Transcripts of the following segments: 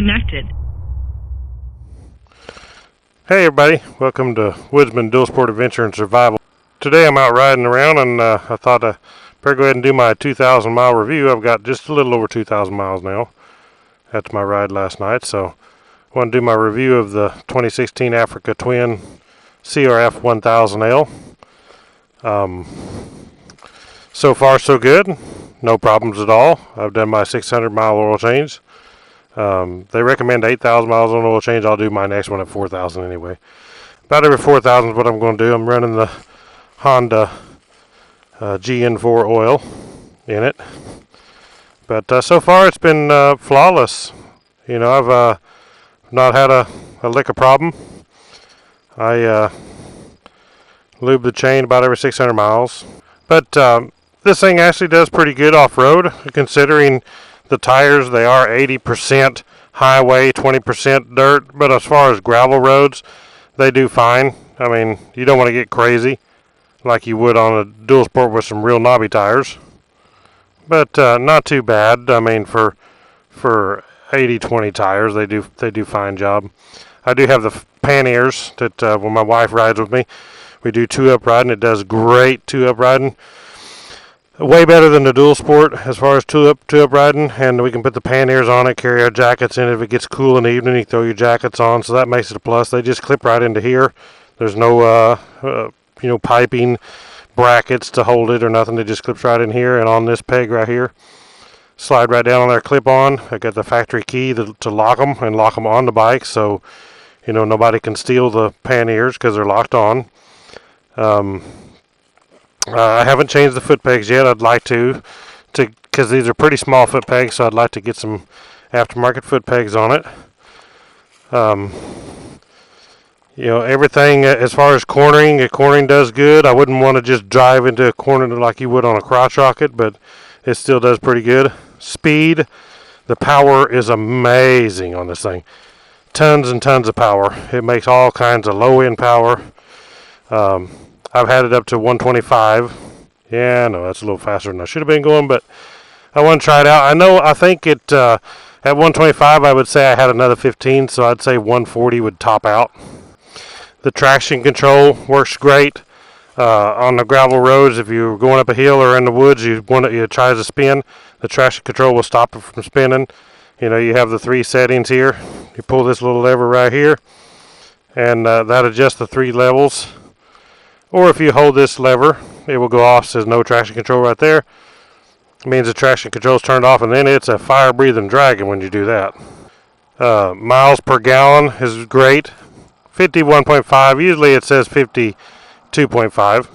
disconnected. Hey everybody, welcome to Woodzman Dual Sport Adventure and Survival. Today I'm out riding around and I thought I'd better go ahead and do my 2,000 mile review. I've got just a little over 2,000 miles now after my ride last night, so I want to do my review of the 2016 Africa Twin CRF1000L. So far so good, no problems at all. I've done my 600 mile oil change. They recommend 8,000 miles on oil change. I'll do my next one at 4,000 anyway. About every 4,000 is what I'm going to do. I'm running the Honda GN4 oil in it. But so far it's been flawless. You know, I've not had a lick of problem. I lube the chain about every 600 miles. But this thing actually does pretty good off-road, considering the tires. They are 80% highway, 20% dirt, but as far as gravel roads, they do fine. I mean, you don't want to get crazy like you would on a dual sport with some real knobby tires, but not too bad. I mean, for 80/20 tires, they do fine job. I do have the panniers that when my wife rides with me, we do two-up riding. It does great two-up riding. Way better than the dual sport as far as two-up riding, and we can put the panniers on it, carry our jackets in it. If it gets cool in the evening, you throw your jackets on, so that makes it a plus. They just clip right into here. There's no piping brackets to hold it or nothing. It just clips right in here and on this peg right here. Slide right down on there, clip on. I got the factory key to lock them and lock them on the bike, so you know nobody can steal the panniers because they're locked on. I haven't changed the foot pegs yet. I'd like to because these are pretty small foot pegs, so I'd like to get some aftermarket foot pegs on it. You know, everything as far as cornering, the cornering does good. I wouldn't want to just drive into a corner like you would on a crotch rocket, but it still does pretty good. Speed, the power is amazing on this thing. Tons and tons of power. It makes all kinds of low-end power. I've had it up to 125. Yeah, no, that's a little faster than I should have been going, but I want to try it out. I think it at 125, I would say I had another 15, so I'd say 140 would top out. The traction control works great on the gravel roads. If you're going up a hill or in the woods, it tries to spin. The traction control will stop it from spinning. You know, you have the three settings here. You pull this little lever right here, and that adjusts the three levels. Or if you hold this lever, it will go off. It says no traction control right there. It means the traction control is turned off, and then it's a fire-breathing dragon when you do that. Miles per gallon is great. 51.5. Usually it says 52.5.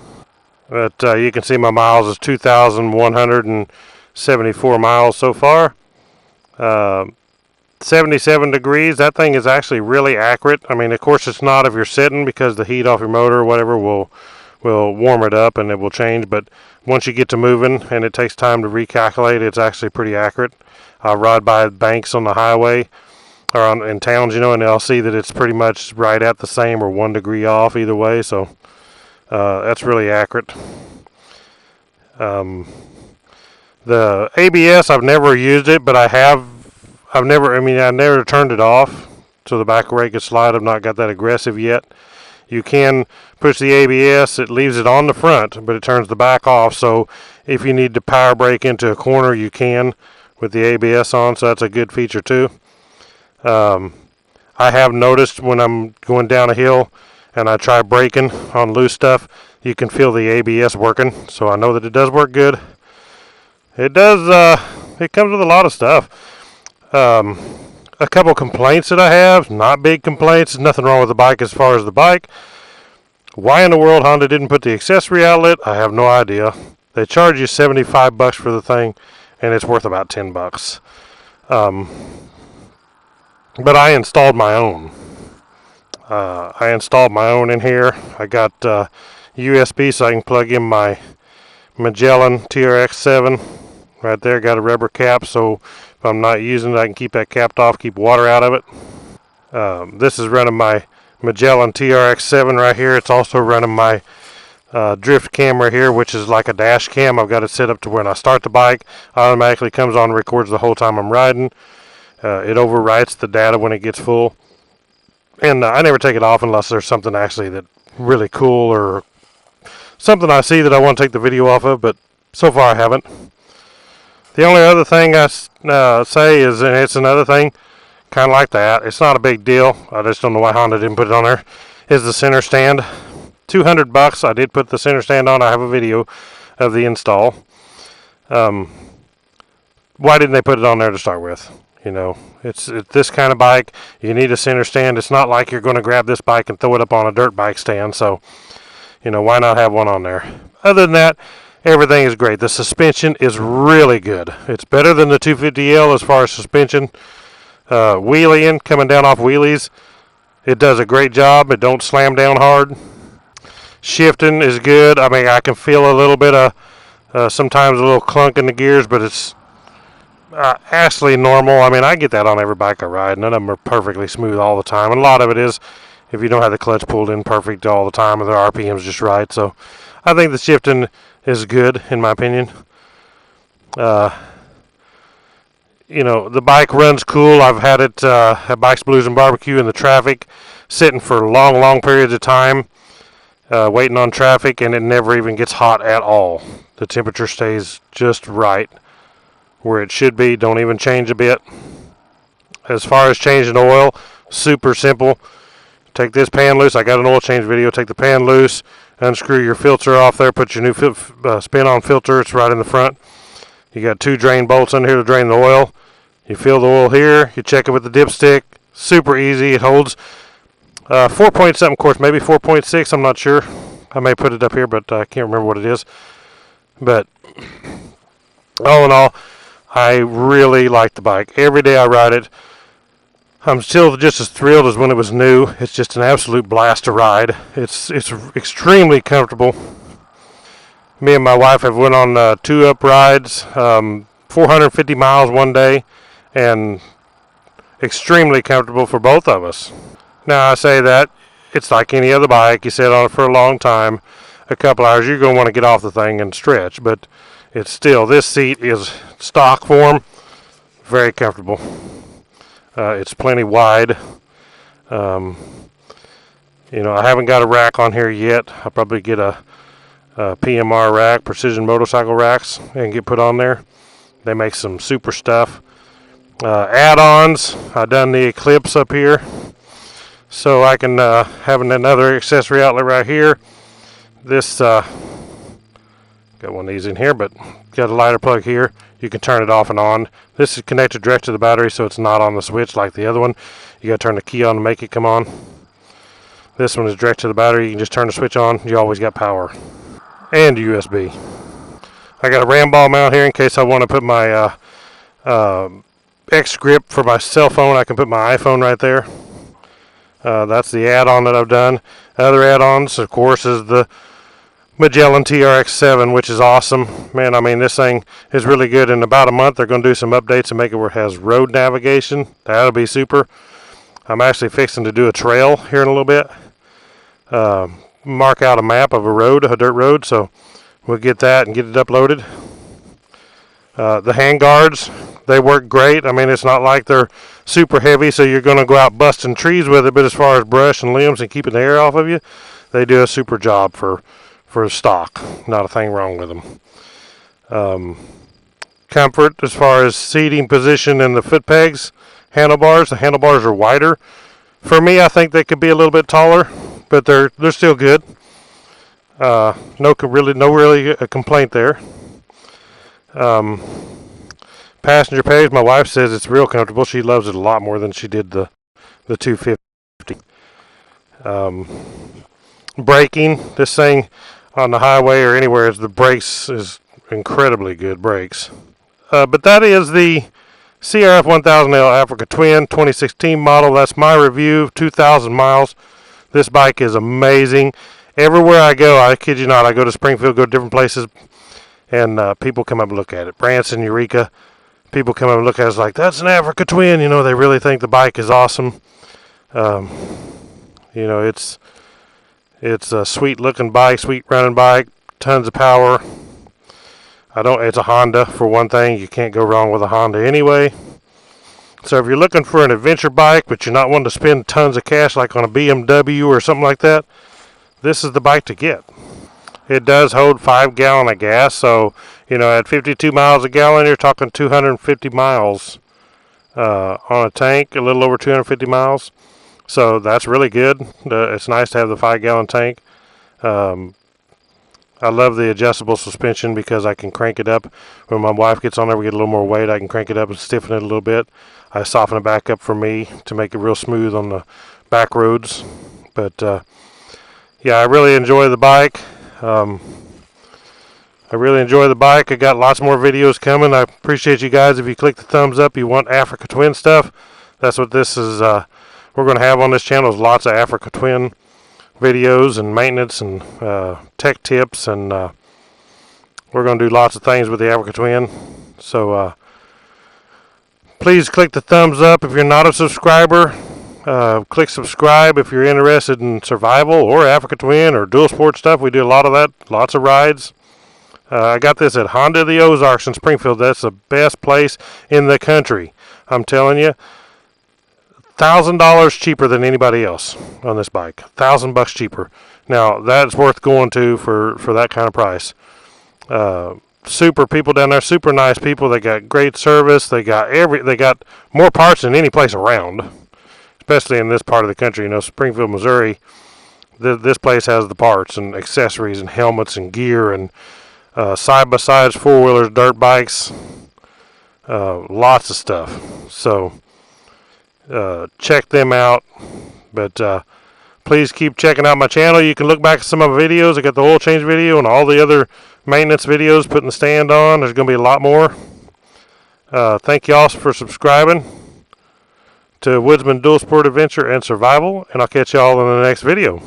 But you can see my miles is 2,174 miles so far. 77 degrees. That thing is actually really accurate. I mean, of course it's not if you're sitting, because the heat off your motor or whatever will warm it up and it will change. But once you get to moving and it takes time to recalculate, it's actually pretty accurate. I ride by banks on the highway or in towns, you know, and I'll see that it's pretty much right at the same or 1 degree off either way. So that's really accurate. The ABS, I've never used it, but I've never turned it off so the back brake can slide. I've not got that aggressive yet. You can push the ABS. It leaves it on the front, but it turns the back off. So if you need to power brake into a corner, you can with the ABS on. So that's a good feature too. I have noticed when I'm going down a hill and I try braking on loose stuff, you can feel the ABS working. So I know that it does work good. It does. It comes with a lot of stuff. A couple complaints that I have, not big complaints. There's nothing wrong with the bike as far as the bike. Why in the world Honda didn't put the accessory outlet, I have no idea. They charge you $75 for the thing, and it's worth about $10. But I installed my own. I installed my own in here. I got USB so I can plug in my Magellan TRX7 right there. Got a rubber cap, so if I'm not using it, I can keep that capped off, keep water out of it. This is running my Magellan TRX7 right here. It's also running my drift camera here, which is like a dash cam. I've got it set up to when I start the bike, automatically comes on and records the whole time I'm riding. It overwrites the data when it gets full. And I never take it off unless there's something actually that really cool or something I see that I want to take the video off of, but so far I haven't. The only other thing I say is, and it's another thing kind of like that, it's not a big deal, I just don't know why Honda didn't put it on there, is the center stand. $200. I did put the center stand on. I have a video of the install. Why didn't they put it on there to start with? You know, it's this kind of bike, you need a center stand. It's not like you're going to grab this bike and throw it up on a dirt bike stand, so, you know, why not have one on there? Other than that, everything is great. The suspension is really good. It's better than the 250L as far as suspension. Wheeling, coming down off wheelies, it does a great job. It don't slam down hard. Shifting is good. I mean, I can feel a little bit of sometimes a little clunk in the gears, but it's actually normal. I mean, I get that on every bike I ride. None of them are perfectly smooth all the time, and a lot of it is if you don't have the clutch pulled in perfect all the time and the RPM's just right. So I think the shifting is good in my opinion. You know, the bike runs cool. I've had it at Bikes, Blues, and Barbecue in the traffic, sitting for long periods of time, waiting on traffic, and it never even gets hot at all. The temperature stays just right where it should be. Don't even change a bit. As far as changing oil, super simple. Take this pan loose. I got an oil change video. Take the pan loose, unscrew your filter off there, put your new spin-on filter. It's right in the front. You got 2 drain bolts under here to drain the oil. You fill the oil here. You check it with the dipstick. Super easy. It holds 4 point something, of course, maybe 4.6. I'm not sure. I may put it up here, but I can't remember what it is. But all in all, I really like the bike. Every day I ride it, I'm still just as thrilled as when it was new. It's just an absolute blast to ride. It's extremely comfortable. Me and my wife have went on 2 up rides, 450 miles one day, and extremely comfortable for both of us. Now I say that, it's like any other bike. You sit on it for a long time, a couple hours, you're going to want to get off the thing and stretch, but it's still, this seat is stock form, very comfortable. It's plenty wide. You know, I haven't got a rack on here yet. I'll probably get a PMR rack, precision motorcycle racks, and get put on there. They make some super stuff. Add-ons, I done the Eclipse up here, so I can have another accessory outlet right here. This got one of these in here, but got a lighter plug here. You can turn it off and on. This is connected direct to the battery, so it's not on the switch like the other one. You got to turn the key on to make it come on. This one is direct to the battery. You can just turn the switch on. You always got power. And USB. I got a ram ball mount here in case I want to put my X grip for my cell phone. I can put my iPhone right there. That's the add-on that I've done. Other add-ons, of course, is the Magellan TRX7, which is awesome. Man, I mean, this thing is really good. In about a month, they're going to do some updates and make it where it has road navigation. That'll be super. I'm actually fixing to do a trail here in a little bit. Mark out a map of a road, a dirt road, so we'll get that and get it uploaded. The hand guards, they work great. I mean, it's not like they're super heavy, so you're going to go out busting trees with it, but as far as brush and limbs and keeping the air off of you, they do a super job for stock. Not a thing wrong with them. Comfort, as far as seating position and the foot pegs, handlebars, the handlebars are wider. For me, I think they could be a little bit taller, but they're still good. No really a complaint there. Passenger pegs, my wife says it's real comfortable. She loves it a lot more than she did the 250. Braking, this thing on the highway or anywhere, the brakes is incredibly good brakes. But that is the CRF1000L Africa Twin 2016 model. That's my review, 2,000 miles. This bike is amazing. Everywhere I go, I kid you not, I go to Springfield, go to different places, and people come up and look at it. Branson, Eureka, people come up and look at it, it's like, that's an Africa Twin. You know, they really think the bike is awesome. You know, it's a sweet looking bike, sweet running bike, tons of power. It's a Honda for one thing. You can't go wrong with a Honda anyway. So if you're looking for an adventure bike, but you're not wanting to spend tons of cash like on a BMW or something like that, this is the bike to get. It does hold 5 gallons of gas, so at 52 miles a gallon, you're talking 250 miles on a tank, a little over 250 miles. So that's really good. It's nice to have the 5-gallon tank. I love the adjustable suspension because I can crank it up. When my wife gets on there, we get a little more weight. I can crank it up and stiffen it a little bit. I soften it back up for me to make it real smooth on the back roads. But yeah, I really enjoy the bike. I got lots more videos coming. I appreciate you guys. If you click the thumbs up, you want Africa Twin stuff. That's what this is. We're going to have on this channel is lots of Africa Twin videos and maintenance and tech tips, and we're going to do lots of things with the Africa Twin. So please click the thumbs up. If you're not a subscriber, click subscribe if you're interested in survival or Africa Twin or dual sport stuff. We do a lot of that, lots of rides. I got this at Honda of the Ozarks in Springfield. That's the best place in the country. I'm telling you, $1,000 cheaper than anybody else on this bike. $1,000 cheaper. Now that's worth going to for that kind of price. Super people down there, super nice people. They got great service. They got more parts than any place around, especially in this part of the country. Springfield, Missouri. This place has the parts and accessories and helmets and gear and side-by-sides, four-wheelers, dirt bikes, lots of stuff. So check them out. But please keep checking out my channel. You can look back at some of my videos. I got the oil change video and all the other maintenance videos, putting the stand on. There's going to be a lot more. Thank you all for subscribing to Woodzman Dual Sport Adventure and Survival, and I'll catch you all in the next video.